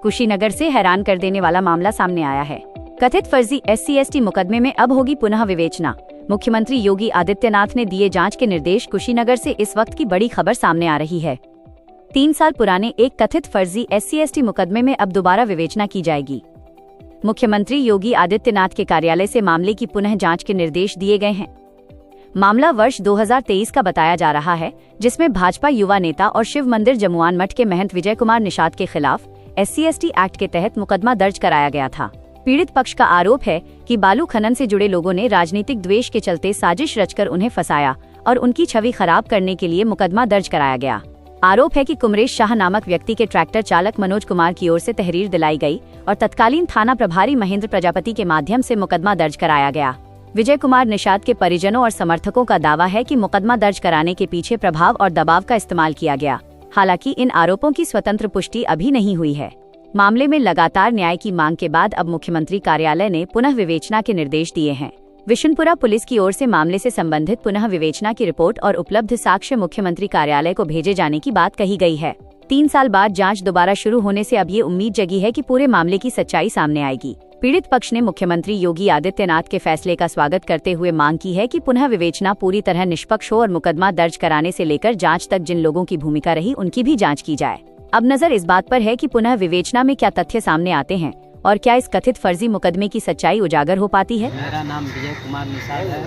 कुशीनगर से हैरान कर देने वाला मामला सामने आया है। कथित फर्जी SC/ST मुकदमे में अब होगी पुनः विवेचना। मुख्यमंत्री योगी आदित्यनाथ ने दिए जांच के निर्देश। कुशीनगर से इस वक्त की बड़ी खबर सामने आ रही है। 3 साल पुराने एक कथित फर्जी SC/ST मुकदमे में अब दोबारा विवेचना की जाएगी। मुख्यमंत्री योगी आदित्यनाथ के कार्यालय से मामले की पुनः जांच के निर्देश दिए गए हैं। मामला वर्ष 2023 का बताया जा रहा है, जिसमें भाजपा युवा नेता और शिव मंदिर जमुआन मठ के महंत विजय कुमार निषाद के खिलाफ SC/ST एक्ट के तहत मुकदमा दर्ज कराया गया था। पीड़ित पक्ष का आरोप है कि बालू खनन से जुड़े लोगों ने राजनीतिक द्वेष के चलते साजिश रचकर उन्हें फंसाया और उनकी छवि खराब करने के लिए मुकदमा दर्ज कराया गया। आरोप है कि कुमरेश शाह नामक व्यक्ति के ट्रैक्टर चालक मनोज कुमार की ओर से तहरीर दिलाई गई और तत्कालीन थाना प्रभारी महेंद्र प्रजापति के माध्यम से मुकदमा दर्ज कराया गया। विजय कुमार निषाद के परिजनों और समर्थकों का दावा है कि मुकदमा दर्ज कराने के पीछे प्रभाव और दबाव का इस्तेमाल किया गया। हालांकि इन आरोपों की स्वतंत्र पुष्टि अभी नहीं हुई है। मामले में लगातार न्याय की मांग के बाद अब मुख्यमंत्री कार्यालय ने पुनः विवेचना के निर्देश दिए हैं। विशुनपुरा पुलिस की ओर से मामले से संबंधित पुनः विवेचना की रिपोर्ट और उपलब्ध साक्ष्य मुख्यमंत्री कार्यालय को भेजे जाने की बात कही गई है। 3 साल बाद जांच दोबारा शुरू होने से अब ये उम्मीद जगी है कि पूरे मामले की सच्चाई सामने आएगी। पीड़ित पक्ष ने मुख्यमंत्री योगी आदित्यनाथ के फैसले का स्वागत करते हुए मांग की है कि पुनः विवेचना पूरी तरह निष्पक्ष हो और मुकदमा दर्ज कराने से लेकर जांच तक जिन लोगों की भूमिका रही उनकी भी जांच की जाए। अब नजर इस बात पर है कि पुनः विवेचना में क्या तथ्य सामने आते हैं और क्या इस कथित फर्जी मुकदमे की सच्चाई उजागर हो पाती है। मेरा नाम विजय कुमार निषाद है।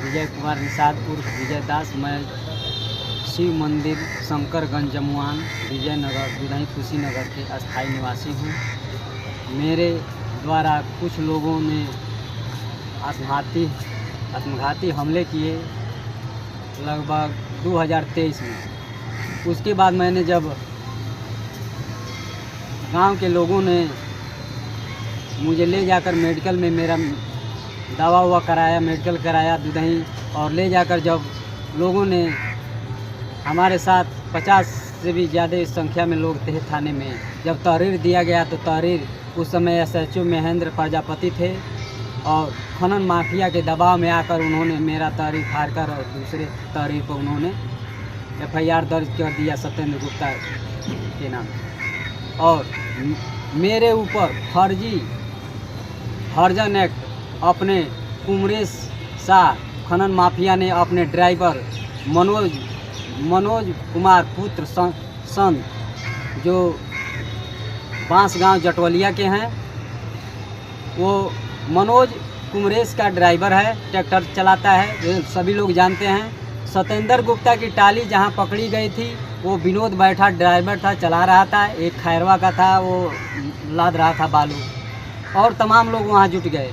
विजय कुमार निषाद उर्फ विजय दास। मैं शिव मंदिर शंकरगंज जमुआन विजयनगर दुधई कुशीनगर के अस्थायी निवासी हूँ। मेरे द्वारा कुछ लोगों ने आत्मघाती हमले किए लगभग 2023 में। उसके बाद मैंने जब गांव के लोगों ने मुझे ले जाकर मेडिकल में मेरा दवा कराया, मेडिकल कराया दुधई, और ले जाकर जब लोगों ने हमारे साथ 50 से भी ज़्यादा संख्या में लोग थे थाने में, जब तहरीर दिया गया तो तहरीर उस समय SHO महेंद्र प्रजापति थे और खनन माफिया के दबाव में आकर उन्होंने मेरा तहरीर फाड़ कर और दूसरे तहरीर पर उन्होंने FIR दर्ज कर दिया सत्येंद्र गुप्ता के नाम और मेरे ऊपर फर्जी हर्जन एक्ट अपने कुमरेश शाह खनन माफिया ने अपने ड्राइवर मनोज कुमार पुत्र संत जो बांसगांव जटवलिया के हैं, वो मनोज कुमरेश का ड्राइवर है, ट्रैक्टर चलाता है, जो सभी लोग जानते हैं। सत्येंद्र गुप्ता की टाली जहां पकड़ी गई थी वो विनोद बैठा ड्राइवर था, चला रहा था। एक खैरवा का था, वो लाद रहा था बालू, और तमाम लोग वहां जुट गए।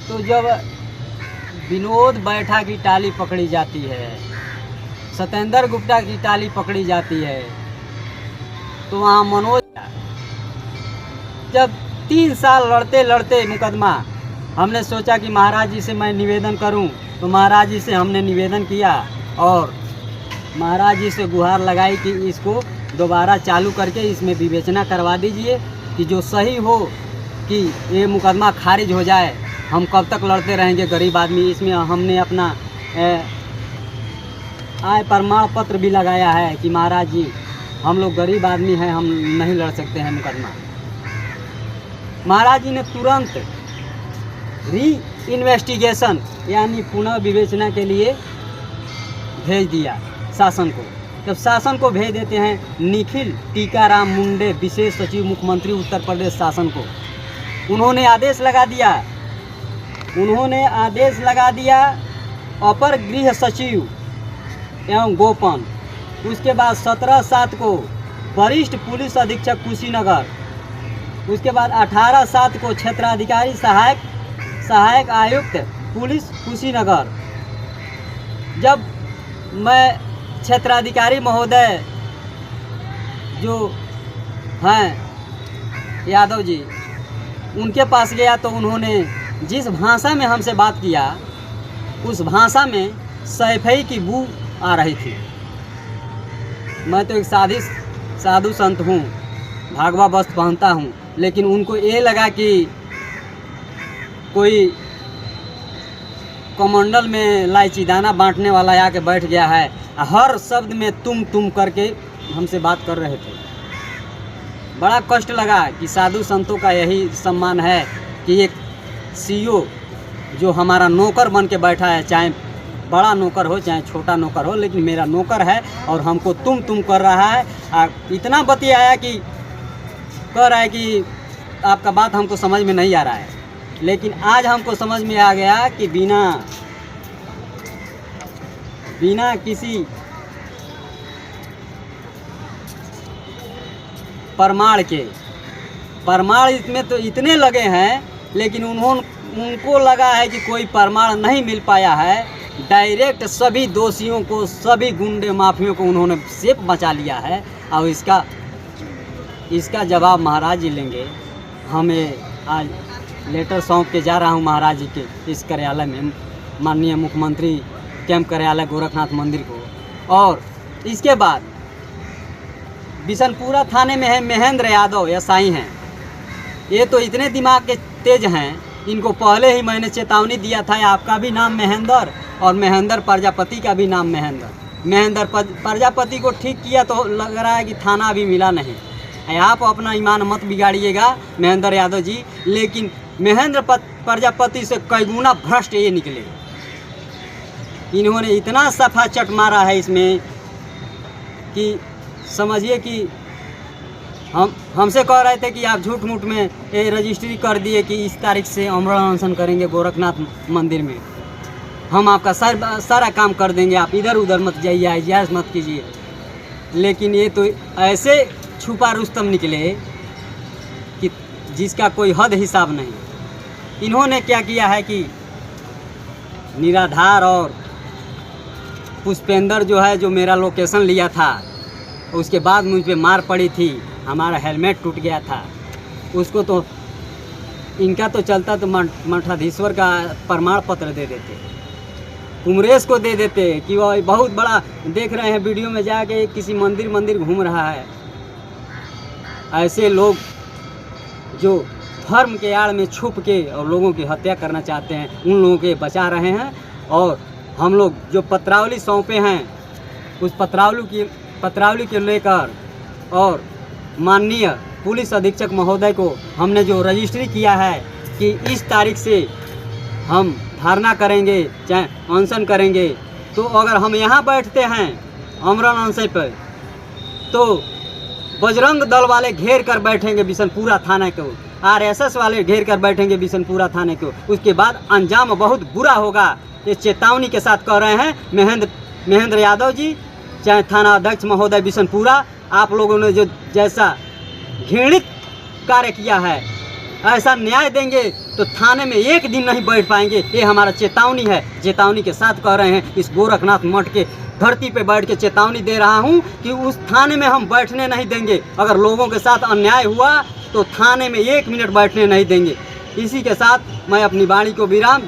तो जब विनोद बैठा की टाली पकड़ी जाती है, सत्येंद्र गुप्ता की टाली पकड़ी जाती है, तो वहाँ मनोज जब 3 साल लड़ते लड़ते मुकदमा, हमने सोचा कि महाराज जी से मैं निवेदन करूं, तो महाराज जी से हमने निवेदन किया और महाराज जी से गुहार लगाई कि इसको दोबारा चालू करके इसमें विवेचना करवा दीजिए कि जो सही हो कि ये मुकदमा खारिज हो जाए। हम कब तक लड़ते रहेंगे गरीब आदमी। इसमें हमने अपना आय प्रमाण पत्र भी लगाया है कि महाराज जी हम लोग गरीब आदमी हैं, हम नहीं लड़ सकते हैं मुकदमा। महाराज जी ने तुरंत इन्वेस्टिगेशन यानी पुनः विवेचना के लिए भेज दिया शासन को। जब शासन को भेज देते हैं निखिल टीकाराम मुंडे विशेष सचिव मुख्यमंत्री उत्तर प्रदेश शासन को, उन्होंने आदेश लगा दिया अपर गृह सचिव एवं गोपन। उसके बाद 17/7 को वरिष्ठ पुलिस अधीक्षक कुशीनगर, उसके बाद 18/7 को क्षेत्राधिकारी सहायक आयुक्त पुलिस कुशीनगर। जब मैं क्षेत्राधिकारी महोदय जो हैं यादव जी, उनके पास गया तो उन्होंने जिस भाषा में हमसे बात किया उस भाषा में सैफई की बू आ रही थी। मैं तो एक साधु संत हूँ, भागवा वस्त्र पहनता हूँ, लेकिन उनको ये लगा कि कोई कमंडल में इलायची दाना बांटने वाला आके बैठ गया है। हर शब्द में तुम करके हमसे बात कर रहे थे। बड़ा कष्ट लगा कि साधु संतों का यही सम्मान है कि एक सीईओ जो हमारा नौकर बन के बैठा है, चाहे बड़ा नौकर हो चाहे छोटा नौकर हो, लेकिन मेरा नौकर है और हमको तुम कर रहा है। इतना बतियाया कि कह रहा है कि आपका बात हमको समझ में नहीं आ रहा है, लेकिन आज हमको समझ में आ गया कि बिना किसी प्रमाण इसमें तो इतने लगे हैं, लेकिन उनको लगा है कि कोई प्रमाण नहीं मिल पाया है। डायरेक्ट सभी दोषियों को, सभी गुंडे माफियों को उन्होंने सेफ बचा लिया है और इसका जवाब महाराज जी लेंगे। हमें आज लेटर सौंप के जा रहा हूँ महाराज जी के इस कार्यालय में, माननीय मुख्यमंत्री कैंप कार्यालय गोरखनाथ मंदिर को। और इसके बाद बिशनपुरा थाने में है महेंद्र यादव एसआई हैं। ये तो इतने दिमाग के तेज हैं, इनको पहले ही मैंने चेतावनी दिया था, आपका भी नाम महेंद्र और महेंद्र प्रजापति का भी नाम महेंद्र प्रजापति को ठीक किया तो लग रहा है कि थाना अभी मिला नहीं। आप अपना ईमान मत बिगाड़िएगा महेंद्र यादव जी, लेकिन महेंद्र प्रजापति से कई गुना भ्रष्ट ये निकले। इन्होंने इतना सफा चट मारा है इसमें कि समझिए कि हमसे कह रहे थे कि आप झूठ मूठ में ये रजिस्ट्री कर दिए कि इस तारीख से अमरण अनशन करेंगे गोरखनाथ मंदिर में, हम आपका सारा काम कर देंगे, आप इधर उधर मत जाइए, एजाज मत कीजिए। लेकिन ये तो ऐसे छुपा रुस्तम निकले कि जिसका कोई हद हिसाब नहीं। इन्होंने क्या किया है कि निराधार और पुष्पेंद्र जो है, जो मेरा लोकेशन लिया था, उसके बाद मुझ पे मार पड़ी थी, हमारा हेलमेट टूट गया था, उसको तो इनका तो चलता तो मठाधीश्वर का प्रमाण पत्र दे देते, कुमरेश को दे देते कि वह बहुत बड़ा, देख रहे हैं वीडियो में जाके किसी मंदिर घूम रहा है। ऐसे लोग जो धर्म के आड़ में छुप के और लोगों की हत्या करना चाहते हैं, उन लोगों के बचा रहे हैं। और हम लोग जो पत्रावली सौंपे हैं, उस पत्रावली के लेकर और माननीय पुलिस अधीक्षक महोदय को हमने जो रजिस्ट्री किया है कि इस तारीख से हम धरना करेंगे चाहे अनशन करेंगे, तो अगर हम यहाँ बैठते हैं अमरण अनशन पर, तो बजरंग दल वाले घेर कर बैठेंगे बिशनपुरा थाने को, आरएसएस वाले घेर कर बैठेंगे बिशनपुरा थाने को। उसके बाद अंजाम बहुत बुरा होगा। ये चेतावनी के साथ कह रहे हैं महेंद्र यादव जी, चाहे थाना अध्यक्ष महोदय बिशनपुरा, आप लोगों ने जो जैसा घृणित कार्य किया है, ऐसा न्याय देंगे तो थाने में एक दिन नहीं बैठ पाएंगे। ये हमारा चेतावनी है। चेतावनी के साथ कह रहे हैं, इस गोरखनाथ मठ के धरती पे बैठ के चेतावनी दे रहा हूँ कि उस थाने में हम बैठने नहीं देंगे। अगर लोगों के साथ अन्याय हुआ तो थाने में 1 मिनट बैठने नहीं देंगे। इसी के साथ मैं अपनी वाणी को विराम